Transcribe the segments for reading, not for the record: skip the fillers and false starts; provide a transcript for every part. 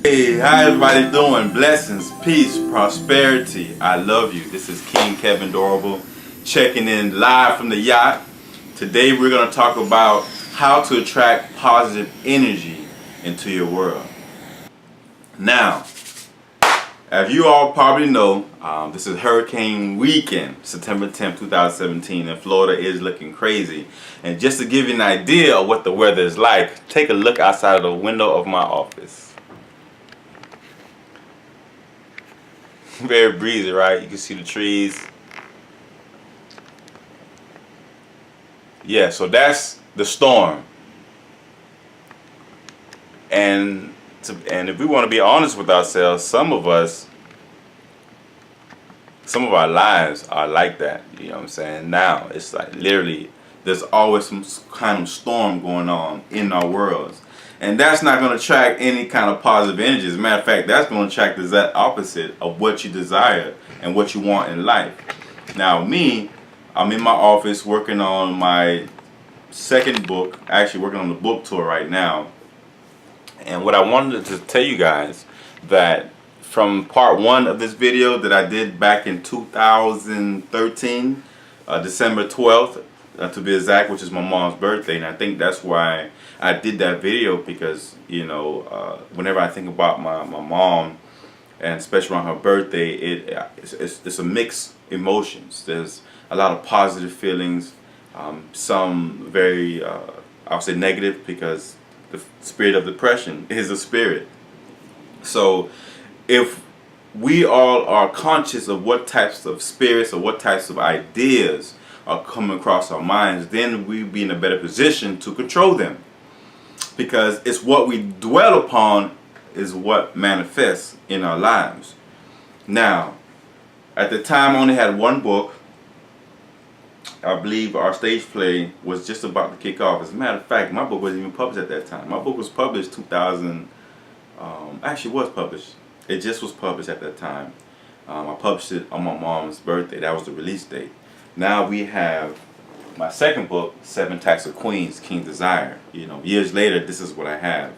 Hey, how everybody doing? Blessings, peace, prosperity. I love you. This is King Kevin Dorival checking in live from the yacht. Today we're going to talk about how to attract positive energy into your world. Now, as you all probably know, this is hurricane weekend, September 10th, 2017, and Florida is looking crazy. And just to give you an idea of what the weather is like, take a look outside of the window of my office. Very breezy, right? You can see the trees. Yeah, so that's the storm. And if we want to be honest with ourselves, some of our lives are like that. You know what I'm saying? Now it's like literally there's always some kind of storm going on in our worlds. And that's not going to attract any kind of positive energy. As a matter of fact, that's going to attract the exact opposite of what you desire and what you want in life. Now, I'm in my office working on my second book, actually working on the book tour right now. And what I wanted to tell you guys, that from part one of this video that I did back in 2013, December 12th, to be exact, which is my mom's birthday, and I think that's why I did that video, because whenever I think about my mom, and especially around her birthday, it's a mixed emotions. There's a lot of positive feelings, some very I would say negative, because the spirit of depression is a spirit. So if we all are conscious of what types of spirits or what types of ideas are coming across our minds, then we'll be in a better position to control them. Because it's what we dwell upon is what manifests in our lives. Now, at the time I only had one book. I believe our stage play was just about to kick off. As a matter of fact, my book wasn't even published at that time. My book was published 2000, actually was published. It just was published at that time. I published it on my mom's birthday. That was the release date. Now we have my second book, 7 Types of Queens, King Desire. Years later, this is what I have.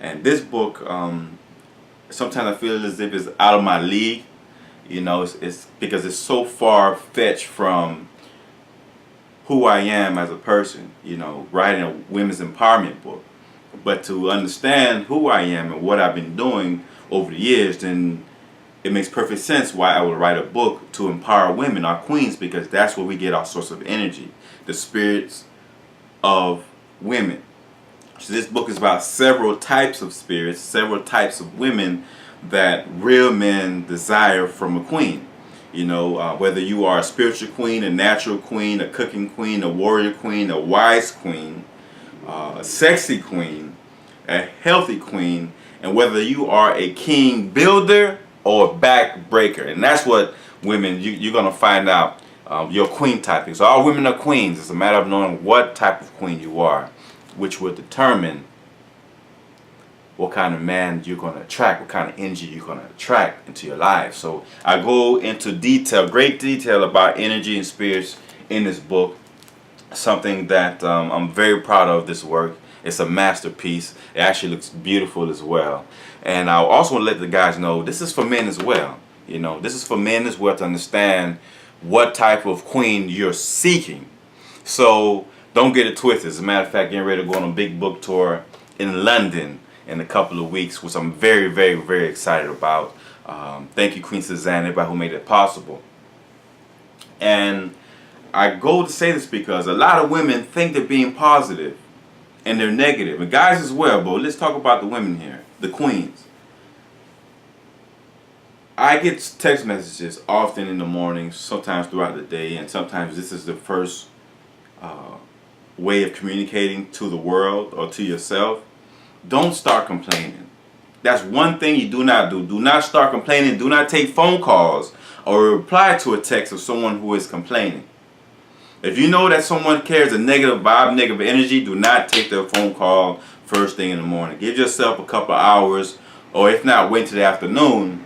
And this book, sometimes I feel as if it's out of my league. It's because it's so far-fetched from who I am as a person, writing a women's empowerment book. But to understand who I am and what I've been doing over the years, then it makes perfect sense why I would write a book to empower women, our queens, because that's where we get our source of energy, the spirits of women. So this book is about several types of spirits, several types of women that real men desire from a queen. Whether you are a spiritual queen, a natural queen, a cooking queen, a warrior queen, a wise queen, a sexy queen, a healthy queen, and whether you are a king builder or a backbreaker. And that's what women, you're going to find out your queen typing. So all women are queens. It's a matter of knowing what type of queen you are, which will determine what kind of man you're going to attract, what kind of energy you're going to attract into your life. So I go into detail, great detail, about energy and spirits in this book. Something that I'm very proud of, this work. It's a masterpiece. It actually looks beautiful as well. And I also want to let the guys know this is for men as well. This is for men as well, to understand what type of queen you're seeking. So don't get it twisted. As a matter of fact, getting ready to go on a big book tour in London in a couple of weeks, which I'm very, very, very excited about. Thank you, Queen Suzanne, everybody who made it possible. And I go to say this because a lot of women think they're being positive and they're negative, and guys as well, but let's talk about the women here, the queens. I get text messages often in the morning, sometimes throughout the day, and sometimes this is the first way of communicating to the world or to yourself. Don't start complaining. That's one thing you do not do. Do not start complaining. Do not take phone calls or reply to a text of someone who is complaining. If you know that someone carries a negative vibe, negative energy, do not take their phone call first thing in the morning. Give yourself a couple of hours, or if not, wait till the afternoon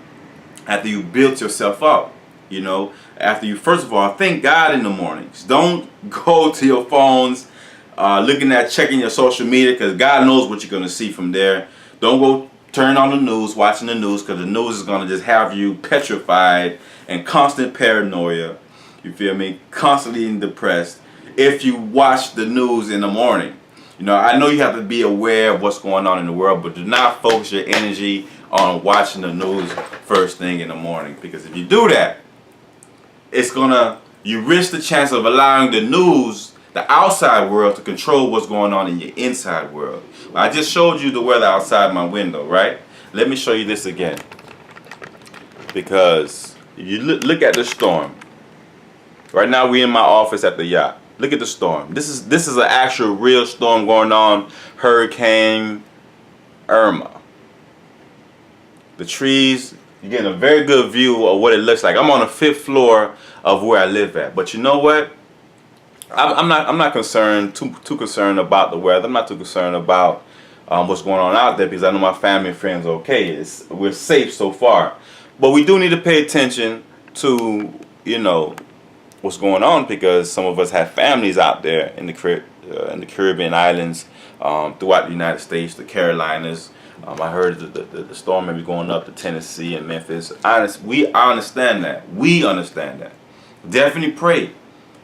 after you built yourself up. After you, first of all, thank God in the mornings. Don't go to your phones checking your social media, because God knows what you're going to see from there. Don't go turning on the news, watching the news, because the news is going to just have you petrified and constant paranoia. You feel me? Constantly depressed if you watch the news in the morning. You know, I know you have to be aware of what's going on in the world, but do not focus your energy on watching the news first thing in the morning, because if you do that, you risk the chance of allowing the news, the outside world, to control what's going on in your inside world. I just showed you the weather outside my window, right? Let me show you this again, because if you look at the storm. Right now we in my office at the yacht. Look at the storm. This is an actual real storm going on. Hurricane Irma. The trees, you're getting a very good view of what it looks like. I'm on the 5th floor of where I live at. But you know what? I'm not concerned, too concerned about the weather. I'm not too concerned about what's going on out there, because I know my family and friends are okay. We're safe so far. But we do need to pay attention to, you know, what's going on, because some of us have families out there in the Caribbean islands, throughout the United States, the Carolinas. I heard the storm may be going up to Tennessee and Memphis. I understand that. We understand that. Definitely pray.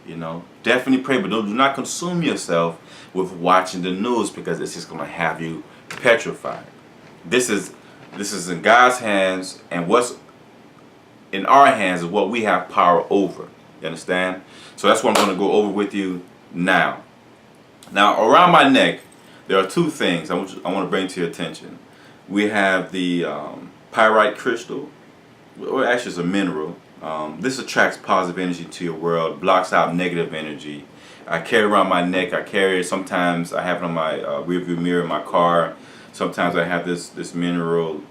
You know, definitely pray, but do not consume yourself with watching the news, because it's just going to have you petrified. This is in God's hands, and what's in our hands is what we have power over. You understand? So that's what I'm going to go over with you now. Now, around my neck, there are two things I want to bring to your attention. We have the pyrite crystal, or actually it's a mineral. This attracts positive energy to your world, blocks out negative energy. I carry it around my neck. I carry it. Sometimes I have it on my rearview mirror in my car. Sometimes I have this mineral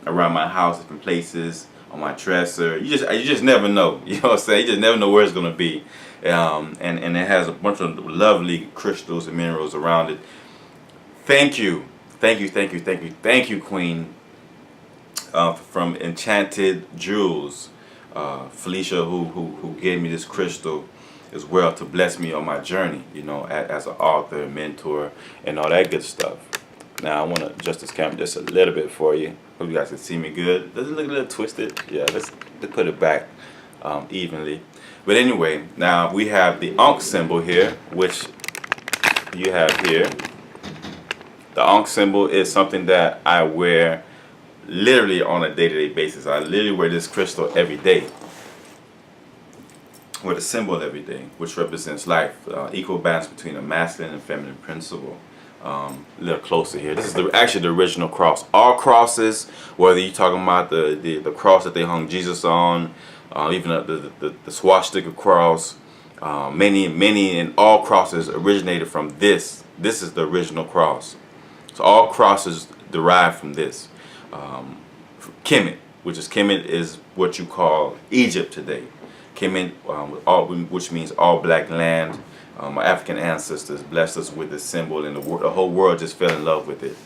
around my house, different places, on my dresser. You just never know. You know what I'm saying? You just never know where it's gonna be. And it has a bunch of lovely crystals and minerals around it. Thank you, Queen, from Enchanted Jewels, Felicia, who gave me this crystal as well to bless me on my journey. You know, as an author, mentor, and all that good stuff. Now I want to adjust this camera just a little bit for you. Hope you guys can see me good. Does it look a little twisted? Yeah, let's put it back evenly. But anyway, now we have the Ankh symbol here, which you have here. The Ankh symbol is something that I wear literally on a day-to-day basis. I literally wear this crystal every day. With a symbol every day, which represents life, equal balance between a masculine and feminine principle. A little closer here. This is actually the original cross. All crosses, whether you're talking about the cross that they hung Jesus on, even the swastika cross, many and all crosses originated from this. This is the original cross. So all crosses derive from this. Kemet, Kemet is what you call Egypt today. Kemet, which means all black land. My African ancestors blessed us with this symbol, and the whole world just fell in love with it.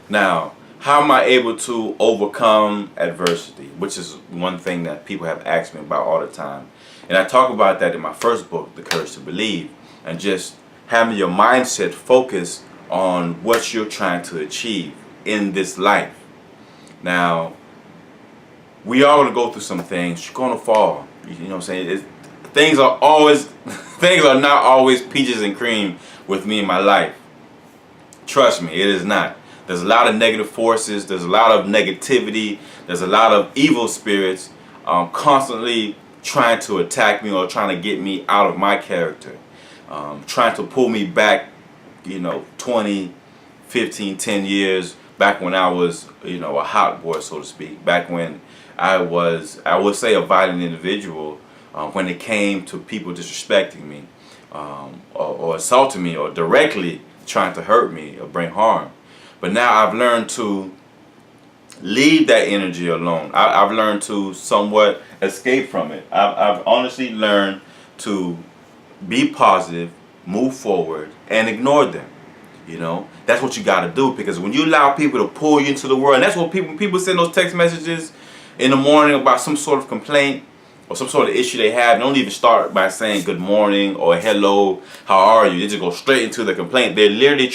Now, how am I able to overcome adversity? Which is one thing that people have asked me about all the time. And I talk about that in my first book, The Courage to Believe, and just having your mindset focused on what you're trying to achieve in this life. Now, we are going to go through some things. You're going to fall. You know what I'm saying? Things are not always peaches and cream with me in my life. Trust me, it is not. There's a lot of negative forces. There's a lot of negativity. There's a lot of evil spirits constantly trying to attack me or trying to get me out of my character. Trying to pull me back, 20, 15, 10 years back when I was, a hot boy, so to speak. Back when I would say, a violent individual. When it came to people disrespecting me or assaulting me or directly trying to hurt me or bring harm. But now I've learned to leave that energy alone. I've learned to somewhat escape from it. I've honestly learned to be positive, move forward, and ignore them. That's what you got to do, because when you allow people to pull you into the world, and that's what people send those text messages in the morning about some sort of complaint. or some sort of issue they have, don't even start by saying good morning or hello, how are you? They just go straight into the complaint. They're literally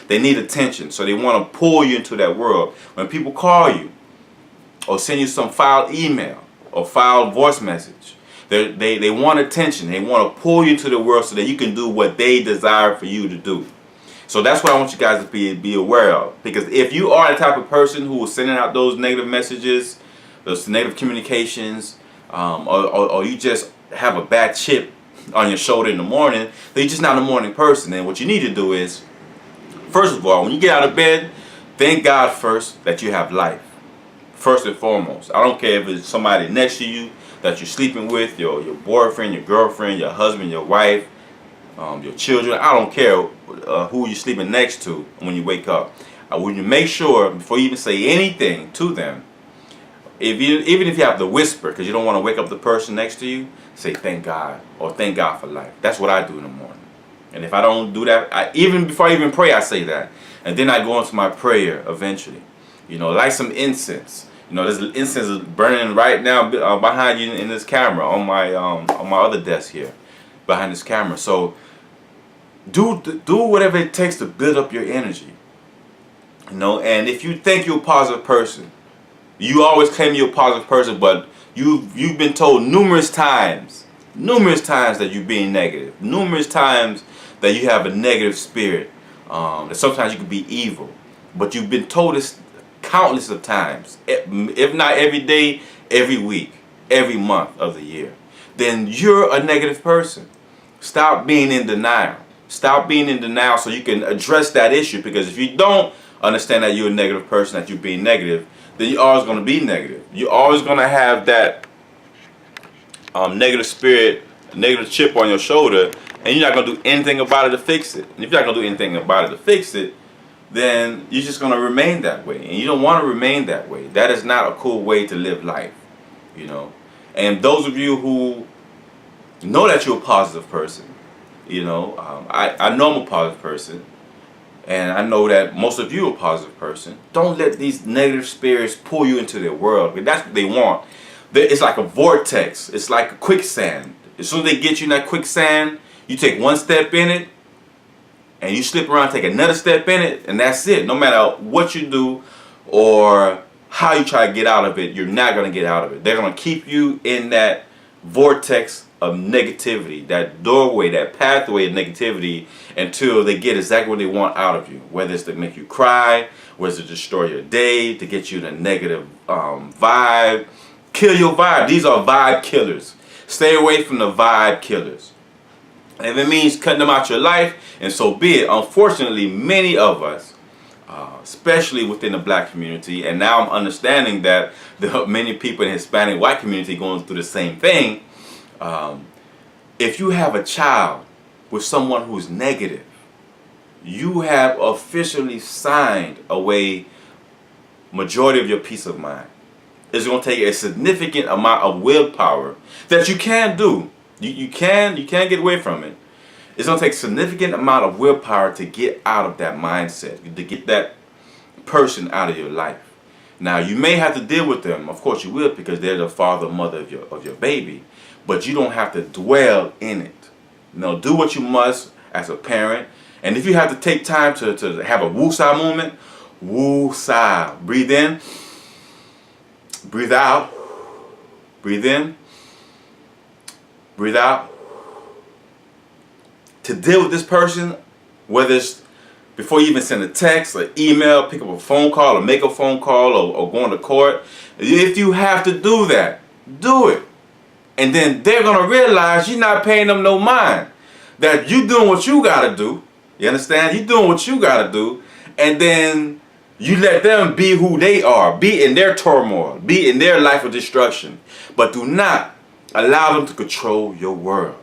they need attention, so they want to pull you into that world. When people call you or send you some filed email or filed voice message, they want attention. They want to pull you into the world so that you can do what they desire for you to do. So that's what I want you guys to be aware of. Because if you are the type of person who is sending out those negative messages, those negative communications, or you just have a bad chip on your shoulder in the morning, then you're just not a morning person. And what you need to do is, first of all, when you get out of bed, thank God first that you have life. First and foremost. I don't care if it's somebody next to you that you're sleeping with, your boyfriend, your girlfriend, your husband, your wife, your children. I don't care who you're sleeping next to when you wake up. When you make sure, before you even say anything to them, even if you have to whisper because you don't want to wake up the person next to you, say thank God or thank God for life. That's what I do in the morning. And if I don't do that, even before I even pray, I say that. And then I go into my prayer eventually. Light some incense. There's incense burning right now behind you in this camera on my other desk here, behind this camera. So do whatever it takes to build up your energy. And if you think you're a positive person, you always claim you're a positive person, but you've been told numerous times that you're being negative, numerous times that you have a negative spirit, that sometimes you could be evil, but you've been told this countless of times, if not every day, every week, every month of the year, then you're a negative person. Stop being in denial. Stop being in denial so you can address that issue, because if you don't understand that you're a negative person, that you're being negative, then you're always going to be negative. You're always going to have that negative spirit, negative chip on your shoulder, and you're not going to do anything about it to fix it. And if you're not going to do anything about it to fix it, then you're just going to remain that way. And you don't want to remain that way. That is not a cool way to live life, And those of you who know that you're a positive person, I know I'm a positive person. And I know that most of you are a positive person. Don't let these negative spirits pull you into their world. Because that's what they want. It's like a vortex. It's like a quicksand. As soon as they get you in that quicksand, you take one step in it, and you slip around, take another step in it, and that's it. No matter what you do or how you try to get out of it, you're not going to get out of it. They're going to keep you in that vortex of negativity, that doorway, that pathway of negativity, until they get exactly what they want out of you. Whether it's to make you cry, whether it's to destroy your day, to get you in a negative vibe. Kill your vibe. These are vibe killers. Stay away from the vibe killers. And if it means cutting them out your life, and so be it. Unfortunately, many of us, especially within the black community, and now I'm understanding that there are many people in the Hispanic white community going through the same thing. If you have a child with someone who's negative, you have officially signed away majority of your peace of mind. It's going to take a significant amount of willpower that you can do. You can get away from it. It's going to take a significant amount of willpower to get out of that mindset, to get that person out of your life. Now, you may have to deal with them. Of course you will, because they're the father or mother of your baby. But you don't have to dwell in it. Do what you must as a parent. And if you have to take time to have a woosah moment, woosah. Breathe in, breathe out, breathe in, breathe out. To deal with this person, whether it's before you even send a text or email, pick up a phone call or make a phone call or go into court, if you have to do that, do it. And then they're going to realize you're not paying them no mind. That you're doing what you got to do. You understand? You're doing what you got to do. And then you let them be who they are. Be in their turmoil. Be in their life of destruction. But do not allow them to control your world.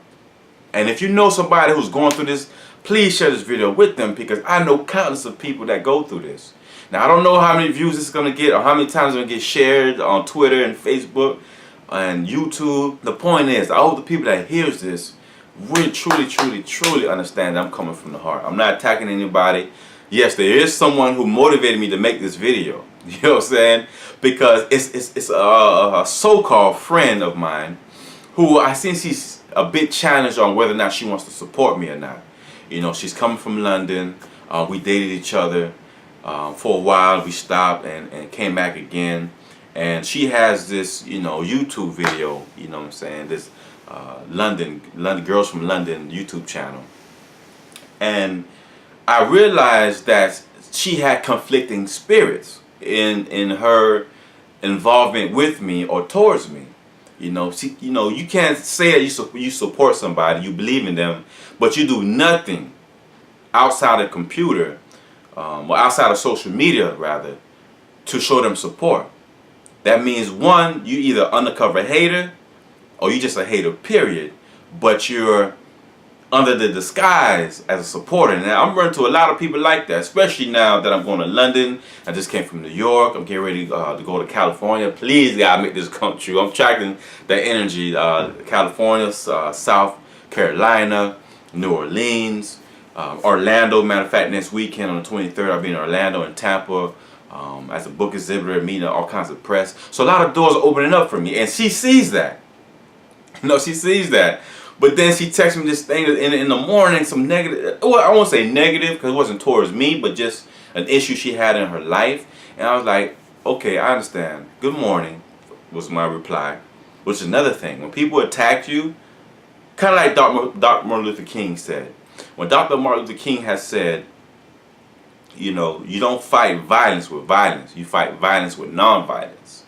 And if you know somebody who's going through this, please share this video with them, because I know countless of people that go through this. Now, I don't know how many views this is going to get or how many times it's going to get shared on Twitter and Facebook and YouTube. The point is, I hope the people that hears this really truly understand that I'm coming from the heart. I'm not attacking anybody. yes, there is someone who motivated me to make this video. You know what I'm saying? Because it's a so-called friend of mine who I think she's a bit challenged on whether or not she wants to support me or not. You know, she's coming from London. We dated each other for a while. We stopped and came back again. And she has this, you know, YouTube video, you know what I'm saying, this London Girls from London YouTube channel. And I realized that she had conflicting spirits in her involvement with me or towards me. You know, you can't say that you support somebody, you believe in them, but you do nothing outside of computer, or outside of social media rather, to show them support. That means, one, you either undercover hater or you just a hater, period. But you're under the disguise as a supporter. Now, I'm running to a lot of people like that, especially now that I'm going to London. I just came from New York. I'm getting ready to go to California. Please, God, make this come true. I'm tracking that energy. California, South Carolina, New Orleans, Orlando. Matter of fact, next weekend on the 23rd, I'll be in Orlando and Tampa. As a book exhibitor, meeting all kinds of press. So a lot of doors are opening up for me, and she sees that. You know, she sees that. But then she texts me this thing in the morning, some negative, well, I won't say negative because it wasn't towards me, but just an issue she had in her life. And I was like, okay, I understand. Good morning was my reply. Which is another thing. When people attack you, kind of like Dr. Martin Luther King said. When Dr. Martin Luther King has said, you know, you don't fight violence with violence. You fight violence with non-violence.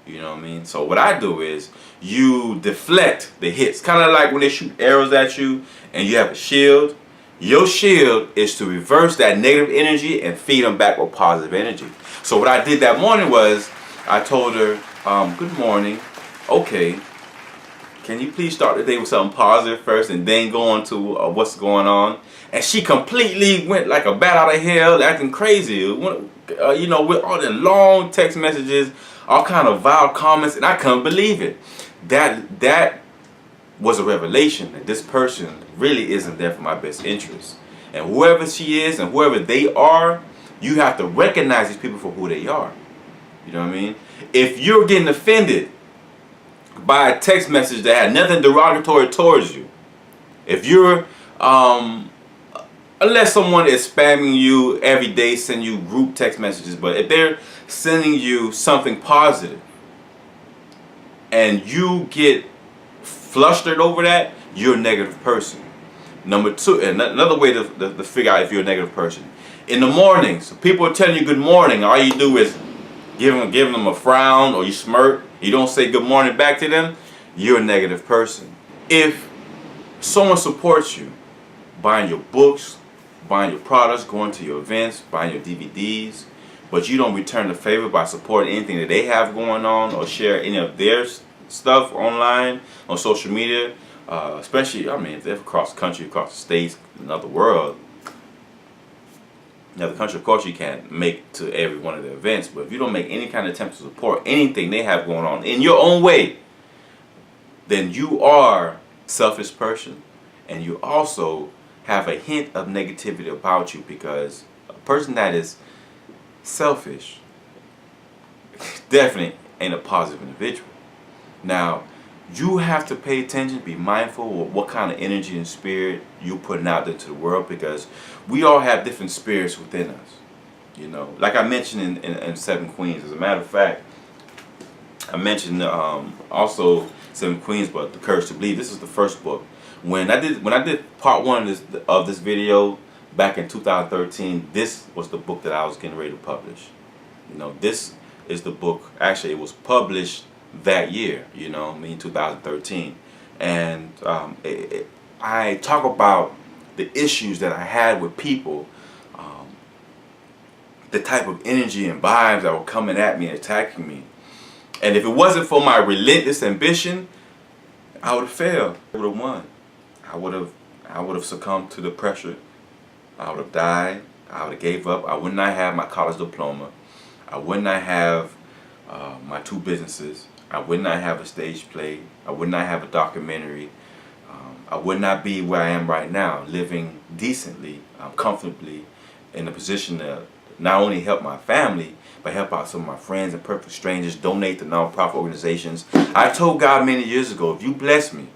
You know what I mean? So what I do is you deflect the hits. Kind of like when they shoot arrows at you and you have a shield. Your shield is to reverse that negative energy and feed them back with positive energy. So what I did that morning was I told her, good morning. Okay, can you please start the day with something positive first and then go on to what's going on? And she completely went like a bat out of hell, acting crazy. You know, with all the long text messages, all kind of vile comments, and I couldn't believe it. That was a revelation that this person really isn't there for my best interest. And whoever she is and whoever they are, you have to recognize these people for who they are. You know what I mean? If you're getting offended by a text message that had nothing derogatory towards you, if you're unless someone is spamming you every day, sending you group text messages, but if they're sending you something positive and you get flustered over that, you're a negative person. Number two, another way to figure out if you're a negative person. In the mornings, people are telling you good morning, all you do is give them a frown or you smirk, you don't say good morning back to them, you're a negative person. If someone supports you, buying your books, buying your products, going to your events, buying your DVDs, but you don't return the favor by supporting anything that they have going on or share any of their stuff online, on social media, especially, I mean, if they're across the country, across the states, another world, another country, of course you can't make to every one of their events, but if you don't make any kind of attempt to support anything they have going on in your own way, then you are a selfish person, and you also have a hint of negativity about you, because a person that is selfish definitely ain't a positive individual. Now, you have to pay attention, be mindful of what kind of energy and spirit you're putting out there to the world, because we all have different spirits within us. You know, like I mentioned in Seven Queens. As a matter of fact, I mentioned also Seven Queens, but The Courage to Believe. This is the first book. When I did part one of this video back in 2013, this was the book that I was getting ready to publish. You know, this is the book. Actually, it was published that year. You know, I mean 2013, and I talk about the issues that I had with people, the type of energy and vibes that were coming at me, attacking me, and if it wasn't for my relentless ambition, I would have failed. I would have won. I would have succumbed to the pressure. I would have died. I would have gave up. I would not have my college diploma. I would not have my 2 businesses. I would not have a stage play. I would not have a documentary. I would not be where I am right now, living decently, comfortably, in a position to not only help my family, but help out some of my friends and perfect strangers, donate to nonprofit organizations. I told God many years ago, if you bless me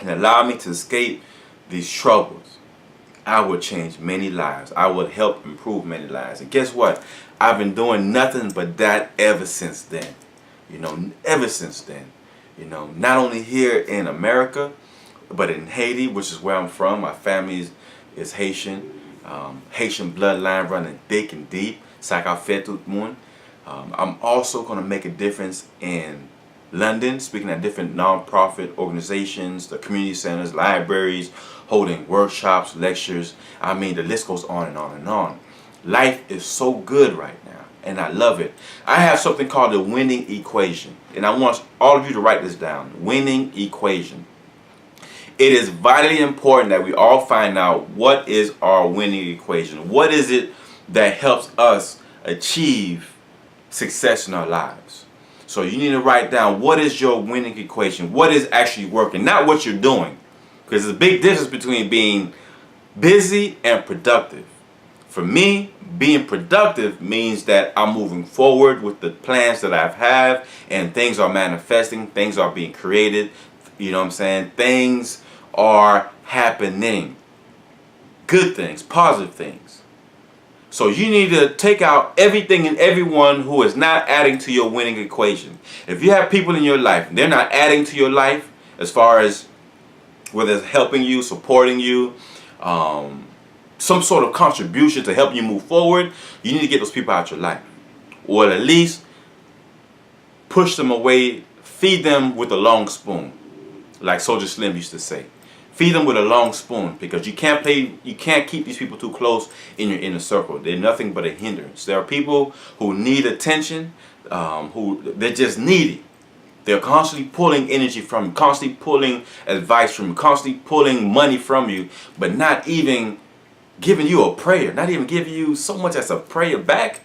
and allow me to escape these troubles, I would change many lives. I would help improve many lives. And guess what? I've been doing nothing but that ever since then. Ever since then. Not only here in America, but in Haiti, which is where I'm from. My family is Haitian. Haitian bloodline running thick and deep. I'm also going to make a difference in London, speaking at different nonprofit organizations, the community centers, libraries, holding workshops, lectures. I mean, the list goes on and on and on. Life is so good right now, and I love it. I have something called the winning equation, and I want all of you to write this down. Winning equation. It is vitally important that we all find out what is our winning equation. What is it that helps us achieve success in our lives? So you need to write down, what is your winning equation? What is actually working? Not what you're doing. Because there's a big difference between being busy and productive. For me, being productive means that I'm moving forward with the plans that I've had, and things are manifesting, things are being created. You know what I'm saying? Things are happening. Good things, positive things. So you need to take out everything and everyone who is not adding to your winning equation. If you have people in your life, they're not adding to your life as far as whether it's helping you, supporting you, some sort of contribution to help you move forward, you need to get those people out your life. Or at least push them away, feed them with a long spoon. Like Soldier Slim used to say. Feed them with a long spoon, because you can't keep these people too close in your inner circle. They're nothing but a hindrance. There are people who need attention, they're just needy. They're constantly pulling energy from you, constantly pulling advice from you, constantly pulling money from you, but not even giving you a prayer, not even giving you so much as a prayer back.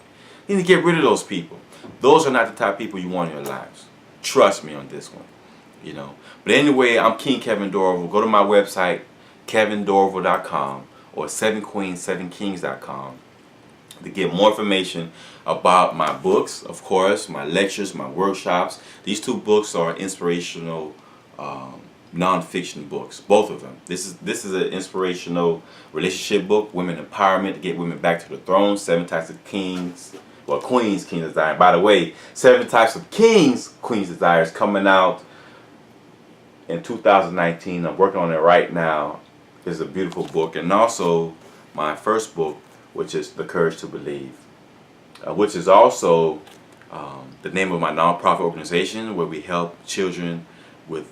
You need to get rid of those people. Those are not the type of people you want in your lives. Trust me on this one. But anyway, I'm King Kevin Dorival. Go to my website, kevindorival.com, or 7queens7kings.com to get more information about my books, of course, my lectures, my workshops. These two books are inspirational nonfiction books, both of them. This is an inspirational relationship book, women empowerment, to get women back to the throne, 7 types of kings, well, queens, kings desire. By the way, 7 types of kings, queens desire is coming out in 2019. I'm working on it right now. It's a beautiful book. And also my first book, which is The Courage to Believe, which is also the name of my nonprofit organization, where we help children with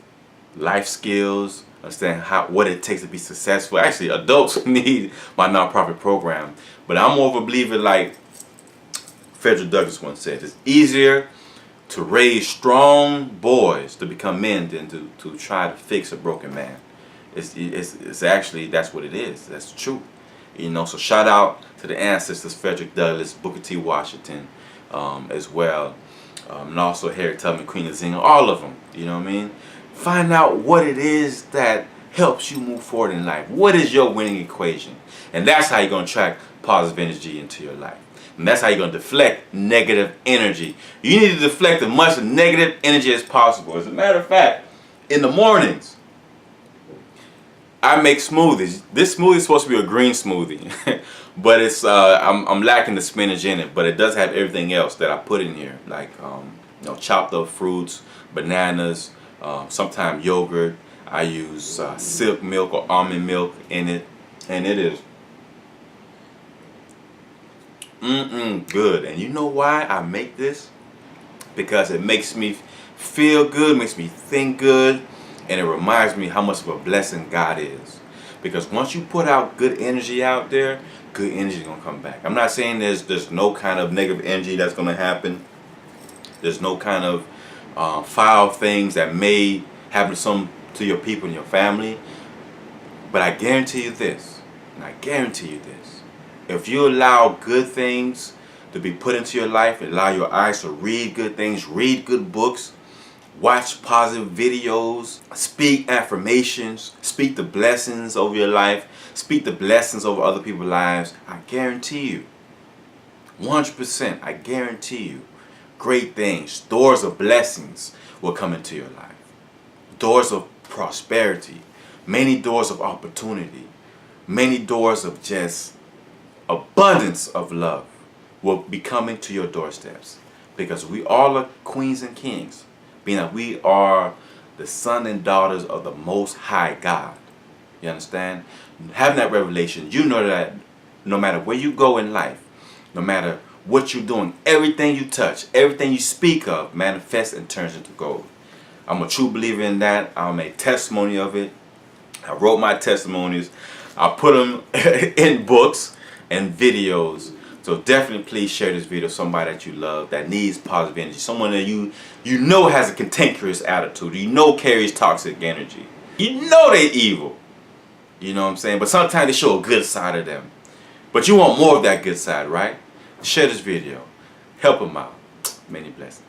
life skills, understand what it takes to be successful. Actually, adults need my nonprofit program. But I'm more of a believer, like Frederick Douglass once said, it's easier to raise strong boys to become men than to try to fix a broken man. It's actually, that's what it is. That's the truth. So shout out to the ancestors, Frederick Douglass, Booker T. Washington, as well. And also Harriet Tubman, Queen Latifah, all of them. You know what I mean? Find out what it is that helps you move forward in life. What is your winning equation? And that's how you're going to attract positive energy into your life. And that's how you're going to deflect negative energy. You need to deflect as much negative energy as possible. As a matter of fact, in the mornings, I make smoothies. This smoothie is supposed to be a green smoothie, but it's I'm lacking the spinach in it. But it does have everything else that I put in here, like chopped up fruits, bananas, sometimes yogurt. I use silk milk or almond milk in it, and it is good. And you know why I make this? Because it makes me feel good, makes me think good, and it reminds me how much of a blessing God is. Because once you put out good energy out there, good energy is going to come back. I'm not saying there's no kind of negative energy that's going to happen. There's no kind of foul things that may happen to your people and your family. But I guarantee you this, and I guarantee you this, if you allow good things to be put into your life, and allow your eyes to read good things, read good books, watch positive videos, speak affirmations, speak the blessings over your life, speak the blessings over other people's lives, I guarantee you, 100%, I guarantee you, great things, doors of blessings will come into your life. Doors of prosperity, many doors of opportunity, many doors of just abundance of love will be coming to your doorsteps, because we all are queens and kings, being that we are the sons and daughters of the Most High God. You understand? Having that revelation, you know that no matter where you go in life, no matter what you're doing, everything you touch, everything you speak of manifests and turns into gold. I'm a true believer in that. I'm a testimony of it. I wrote my testimonies. I put them in books and videos. So definitely please share this video with somebody that you love, that needs positive energy. Someone that you know has a cantankerous attitude. You know carries toxic energy. You know they're evil. You know what I'm saying? But sometimes they show a good side of them. But you want more of that good side, right? Share this video. Help them out. Many blessings.